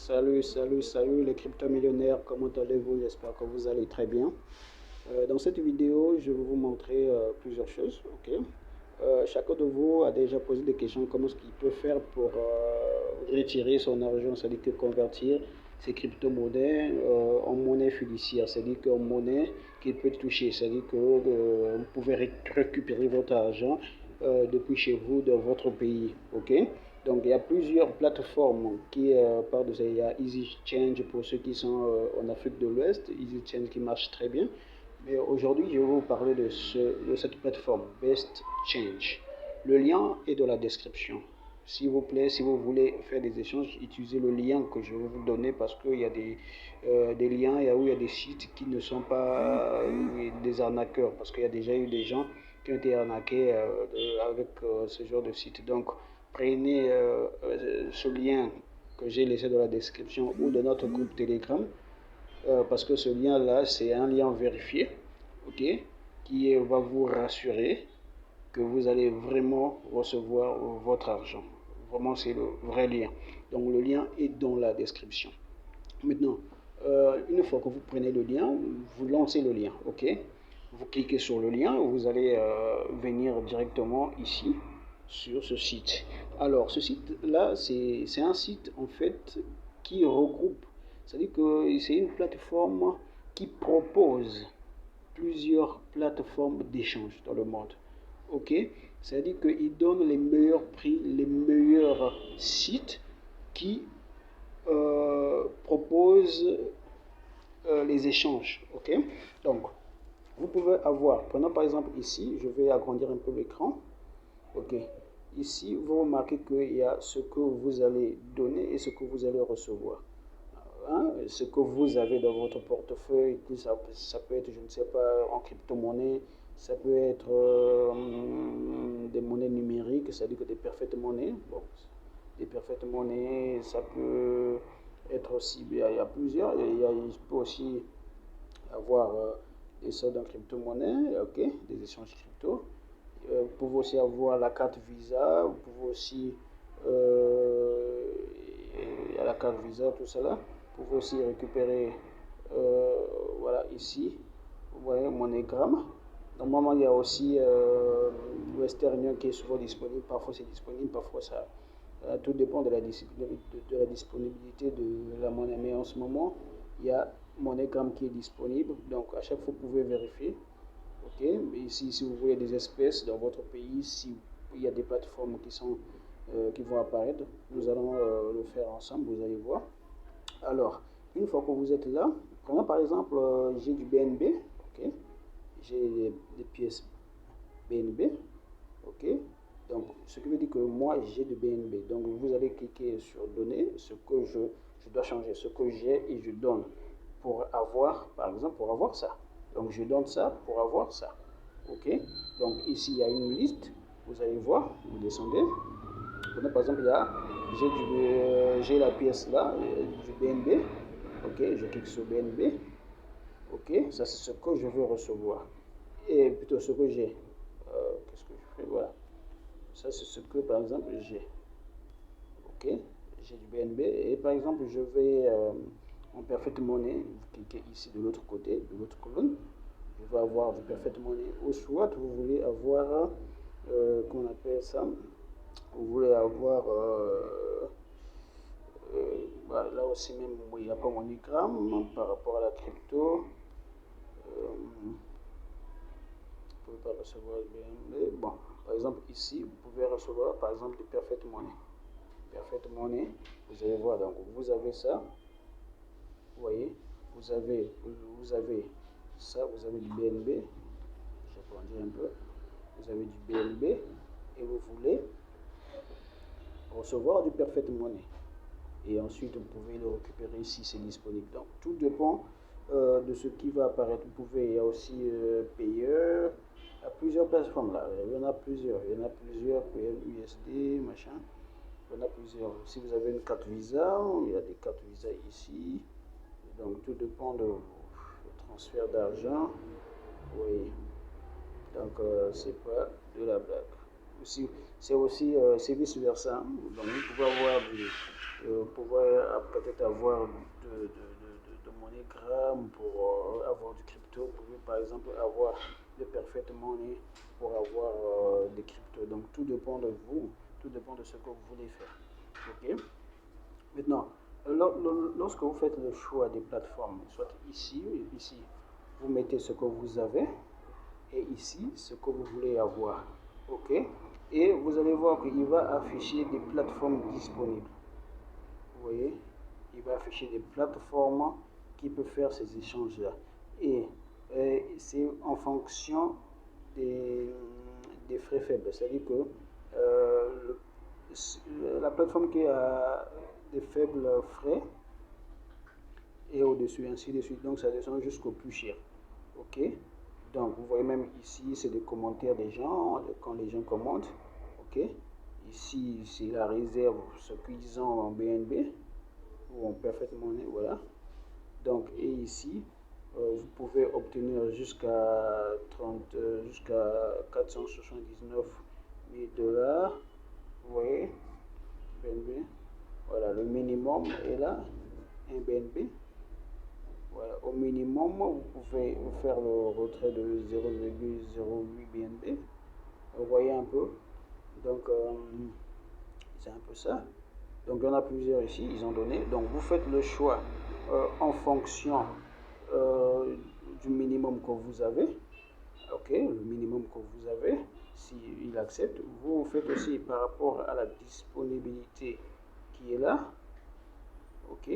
Salut les crypto-millionnaires, comment allez-vous? J'espère que vous allez très bien. Dans cette vidéo, je vais vous montrer plusieurs choses. Ok. Chacun de vous a déjà posé des questions, comment est-ce qu'il peut faire pour retirer son argent, c'est-à-dire que convertir ses crypto-monnaies en monnaie fiduciaire, c'est-à-dire qu'en monnaie qu'il peut toucher, c'est-à-dire que vous pouvez récupérer votre argent depuis chez vous, dans votre pays. Ok. Donc, il y a plusieurs plateformes qui parlent de ça. Il y a EasyChange pour ceux qui sont en Afrique de l'Ouest, EasyChange qui marche très bien. Mais aujourd'hui, je vais vous parler de cette plateforme, Best Change. Le lien est dans la description. S'il vous plaît, si vous voulez faire des échanges, utilisez le lien que je vais vous donner parce qu'il y a des liens où il y a des sites qui ne sont pas des arnaqueurs. Parce qu'il y a déjà eu des gens qui ont été arnaqués avec ce genre de site. Donc, prenez ce lien que j'ai laissé dans la description ou de notre groupe Telegram parce que ce lien-là, c'est un lien vérifié, ok, qui va vous rassurer que vous allez vraiment recevoir votre argent. Vraiment, c'est le vrai lien. Donc, le lien est dans la description. Maintenant, une fois que vous prenez le lien, vous lancez le lien, ok. Vous cliquez sur le lien, vous allez venir directement ici sur ce site. Alors, ce site-là, c'est un site en fait qui regroupe, c'est-à-dire que c'est une plateforme qui propose plusieurs plateformes d'échange dans le monde. Ok, c'est-à-dire qu'il donne les meilleurs prix, les meilleurs sites qui proposent les échanges. Ok, donc vous pouvez avoir, prenons par exemple ici, je vais agrandir un peu l'écran. Ok, ici vous remarquez qu'il y a ce que vous allez donner et ce que vous allez recevoir. Hein, ce que vous avez dans votre portefeuille, ça peut être, je ne sais pas, en crypto-monnaie, ça peut être des monnaies numériques, c'est-à-dire que des perfect monnaies. Bon, des perfect monnaies, ça peut être aussi, il y a plusieurs, il peut aussi avoir des soldes en crypto-monnaie, ok, des échanges crypto. Vous pouvez aussi avoir la carte Visa, vous pouvez aussi, il y a la carte Visa, tout cela. Vous pouvez aussi récupérer, voilà, ici, vous voyez, MoneyGram. Normalement, il y a aussi Western Union qui est souvent disponible. Parfois, c'est disponible, parfois, ça. Tout dépend de la disponibilité de la monnaie. Mais en ce moment, il y a MoneyGram qui est disponible. Donc, à chaque fois, vous pouvez vérifier. Ok, mais ici, si vous voulez des espèces dans votre pays, si il y a des plateformes qui vont apparaître, nous allons le faire ensemble, vous allez voir. Alors, une fois que vous êtes là, prenons par exemple, j'ai du BNB, ok, j'ai des pièces BNB, ok, donc ce qui veut dire que moi j'ai du BNB. Donc vous allez cliquer sur donner, ce que je dois changer, ce que j'ai et je donne pour avoir, par exemple, pour avoir ça. Donc je donne ça pour avoir ça. Ok. Donc ici il y a une liste. Vous allez voir. Vous descendez. Par exemple, j'ai la pièce là du BNB. Ok. Je clique sur BNB. Ok. Ça c'est ce que je veux recevoir. Et plutôt ce que j'ai. Qu'est-ce que je fais? Voilà. Ça c'est ce que par exemple j'ai. Ok. J'ai du BNB et par exemple je vais en perfect money. Vous cliquez ici de l'autre côté, de l'autre colonne. Vous vais avoir du perfect money ou soit vous voulez avoir qu'on appelle ça, vous voulez avoir bah, là aussi même il n'y a pas MoneyGram par rapport à la crypto, vous ne pouvez pas recevoir le BNB. Bon, par exemple ici vous pouvez recevoir par exemple du perfect money, vous allez voir. Donc vous avez ça, vous voyez, vous avez ça, vous avez du BNB. Je vais grandir un peu. Vous avez du BNB et vous voulez recevoir du perfect money. Et ensuite, vous pouvez le récupérer si c'est disponible. Donc, tout dépend de ce qui va apparaître. Vous pouvez, il y a aussi payeur. Il y a plusieurs plateformes là. Il y en a plusieurs. Payeur USD, machin. Il y en a plusieurs. Si vous avez une carte Visa, il y a des cartes Visa ici. Donc, tout dépend de transfert d'argent. Oui. Donc, c'est pas de la blague. C'est aussi c'est vice versa. Donc, vous pouvez avoir pouvoir peut-être avoir de MoneyGram pour avoir du crypto. Vous pouvez par exemple avoir de Perfect Money pour avoir des cryptos. Donc tout dépend de vous, tout dépend de ce que vous voulez faire. Ok. Maintenant, lorsque vous faites le choix des plateformes, soit ici, vous mettez ce que vous avez et ici, ce que vous voulez avoir. Ok. Et vous allez voir qu'il va afficher des plateformes disponibles. Vous voyez, il va afficher des plateformes qui peuvent faire ces échanges-là. Et c'est en fonction des frais faibles. C'est-à-dire que la plateforme qui a des faibles frais est au-dessus, ainsi de suite. Donc ça descend jusqu'au plus cher. Ok. Donc vous voyez même ici, c'est des commentaires des gens, quand les gens commentent. Ok. Ici, c'est la réserve, ce qu'ils ont en BNB ou en Perfect Money, voilà. Donc, et ici, vous pouvez obtenir jusqu'à 479 000 dollars. Vous voyez, BNB. Voilà, le minimum est là, un BNB. Voilà, au minimum, vous pouvez faire le retrait de 0,08 BNB. Vous voyez un peu. Donc, c'est un peu ça. Donc, il y en a plusieurs ici, ils ont donné. Donc, vous faites le choix en fonction du minimum que vous avez. Ok, le minimum que vous avez, s'il accepte. Vous faites aussi par rapport à la disponibilité qui est là. Ok,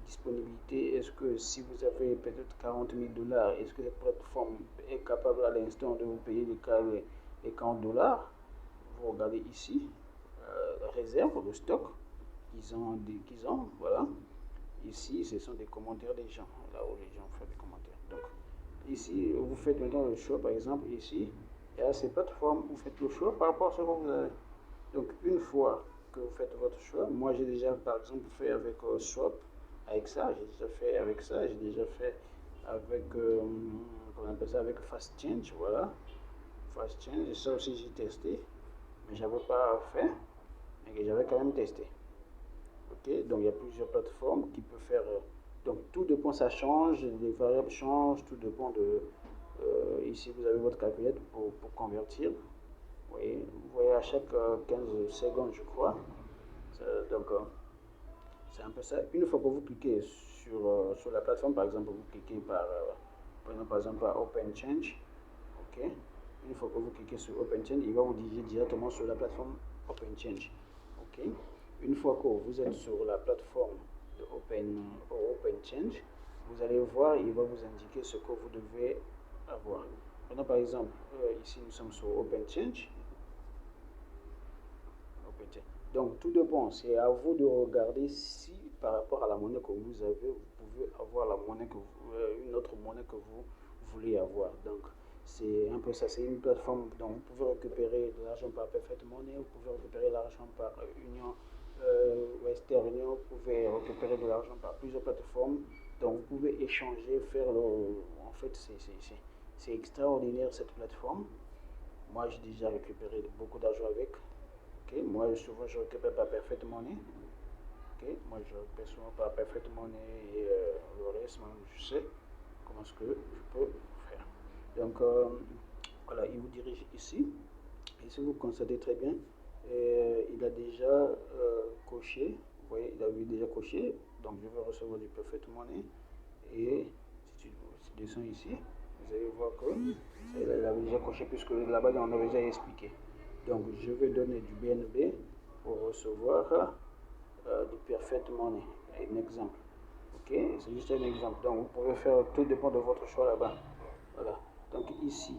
disponibilité, est-ce que si vous avez peut-être 40 000 dollars, est-ce que cette plateforme est capable à l'instant de vous payer les 40 dollars? Vous regardez ici, réserve, le stock qu'ils ont, voilà. Ici, ce sont des commentaires des gens, là où les gens font des commentaires. Donc, ici, vous faites maintenant le choix, par exemple, ici, et à ces plateformes, vous faites le choix par rapport à ce que vous avez. Donc, une fois que vous faites votre choix, moi j'ai déjà, par exemple, fait avec Swap, avec ça, j'ai déjà fait avec ça, j'ai déjà fait avec, comment on appelle ça, avec Fast Change, voilà. Fast Change, et ça aussi j'ai testé, mais j'avais pas fait, mais que j'avais quand même testé. Ok, donc il y a plusieurs plateformes qui peuvent faire. Donc tout dépend, ça change, les variables changent, tout dépend de. Ici vous avez votre calculette pour convertir. Vous voyez à chaque 15 secondes, je crois. Donc c'est un peu ça. Une fois que vous cliquez sur la plateforme, par exemple, vous cliquez par exemple par Open Change. Ok. Une fois que vous cliquez sur Open Change, il va vous diriger directement sur la plateforme Open Change. Ok. Une fois que vous êtes sur la plateforme de Open Change, vous allez voir, il va vous indiquer ce que vous devez avoir. Maintenant, par exemple, ici nous sommes sur Open Change. Donc tout dépend, c'est à vous de regarder si par rapport à la monnaie que vous avez, vous pouvez avoir la monnaie une autre monnaie que vous voulez avoir. Donc c'est un peu ça, c'est une plateforme dont vous pouvez récupérer de l'argent par Perfect Money, vous pouvez récupérer l'argent par Union Western Union, vous pouvez récupérer de l'argent par plusieurs plateformes. Donc vous pouvez échanger, faire le... En fait c'est extraordinaire cette plateforme. Moi j'ai déjà récupéré beaucoup d'argent avec. Okay. Moi, souvent, je récupère par Perfect Money. Okay. Moi, je récupère souvent par Perfect Money et le reste, moi, je sais comment ce que je peux faire. Donc, voilà, il vous dirige ici. Et si vous constatez très bien, il a déjà coché. Vous voyez, il a déjà coché. Donc, je vais recevoir du Perfect Money. Et si tu descends ici, vous allez voir que il avait déjà coché puisque là-bas, on avait déjà expliqué. Donc, je vais donner du BNB pour recevoir du Perfect Money. Un exemple. Ok, c'est juste un exemple. Donc, vous pouvez faire, tout dépend de votre choix là-bas. Voilà. Donc, ici,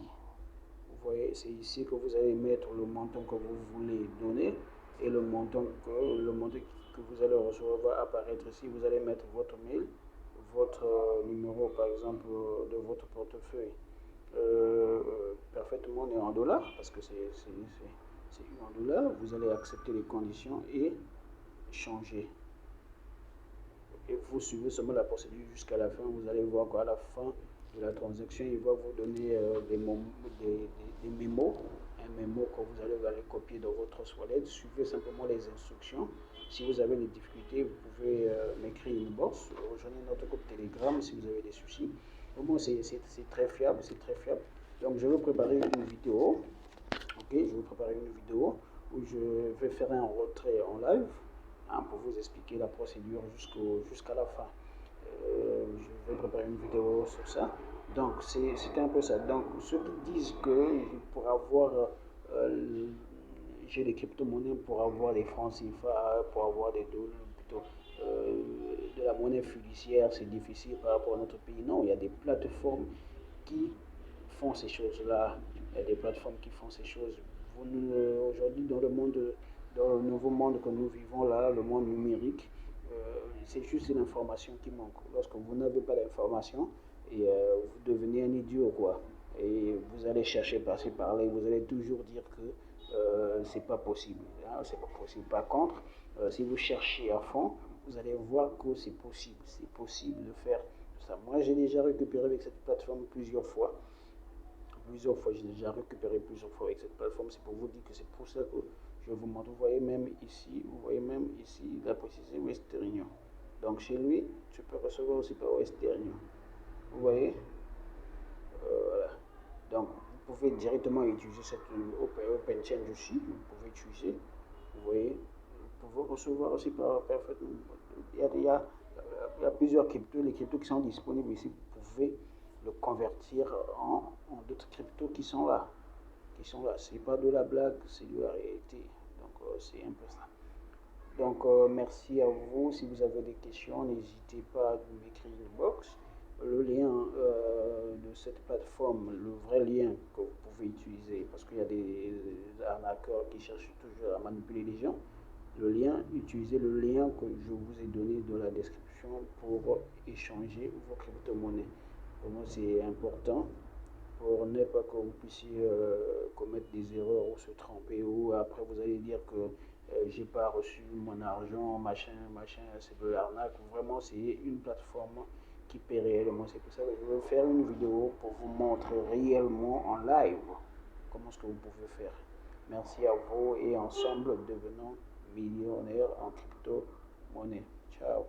vous voyez, c'est ici que vous allez mettre le montant que vous voulez donner et le montant que vous allez recevoir va apparaître ici. Vous allez mettre votre mail, votre numéro, par exemple, de votre portefeuille. Perfect Money en dollars, parce que c'est en dollars, vous allez accepter les conditions et changer. Et vous suivez seulement la procédure jusqu'à la fin. Vous allez voir qu'à la fin de la transaction, il va vous donner des mémos un mémo que vous allez copier dans votre wallet. Suivez simplement les instructions. Si vous avez des difficultés, vous pouvez m'écrire une box, rejoignez notre groupe Telegram si vous avez des soucis. Au moins, c'est très fiable, c'est très fiable. Donc, je vais préparer une vidéo. Ok, je vais préparer une vidéo où je vais faire un retrait en live pour vous expliquer la procédure jusqu'à la fin. Je vais préparer une vidéo sur ça. Donc, c'est un peu ça. Donc, ceux qui disent que pour avoir j'ai des crypto-monnaies pour avoir des francs CFA, pour avoir des dollars, plutôt de la monnaie fiduciaire, c'est difficile par rapport à notre pays. Non, il y a des plateformes qui font ces choses-là. Il y a des plateformes qui font ces choses. Aujourd'hui, dans le nouveau monde que nous vivons là, le monde numérique, c'est juste l'information qui manque. Lorsque vous n'avez pas d'information, et vous devenez un idiot, quoi. Et vous allez chercher par-ci, par-là, et vous allez toujours dire que c'est pas possible. Hein, c'est pas possible. Par contre, si vous cherchez à fond, vous allez voir que c'est possible. C'est possible de faire ça. Moi, j'ai déjà récupéré avec cette plateforme plusieurs fois. J'ai déjà récupéré plusieurs fois avec cette plateforme. C'est pour vous dire que c'est pour ça que je vous montre. Vous voyez même ici, il a précisé Western Union. Donc chez lui, tu peux recevoir aussi par Western Union. Vous voyez, voilà. Donc vous pouvez directement utiliser cette Open Change aussi. Vous pouvez utiliser. Vous voyez, vous pouvez recevoir aussi par parfaitement. Il y a plusieurs cryptos, les cryptos qui sont disponibles ici. Vous pouvez le convertir en d'autres cryptos qui sont là. C'est pas de la blague, c'est de la réalité. Donc c'est un peu ça. Donc merci à vous. Si vous avez des questions, n'hésitez pas à m'écrire une box. Le lien de cette plateforme, le vrai lien que vous pouvez utiliser, parce qu'il y a des arnaqueurs qui cherchent toujours à manipuler les gens. Utilisez le lien que je vous ai donné dans la description pour échanger vos crypto-monnaies. Pour moi, c'est important pour ne pas que vous puissiez commettre des erreurs ou se tromper, ou après vous allez dire que j'ai pas reçu mon argent, machin, c'est de l'arnaque. Vraiment, c'est une plateforme qui paie réellement. C'est pour ça que je vais faire une vidéo pour vous montrer réellement en live comment ce que vous pouvez faire. Merci à vous et ensemble devenons millionnaires en crypto-monnaie. Ciao.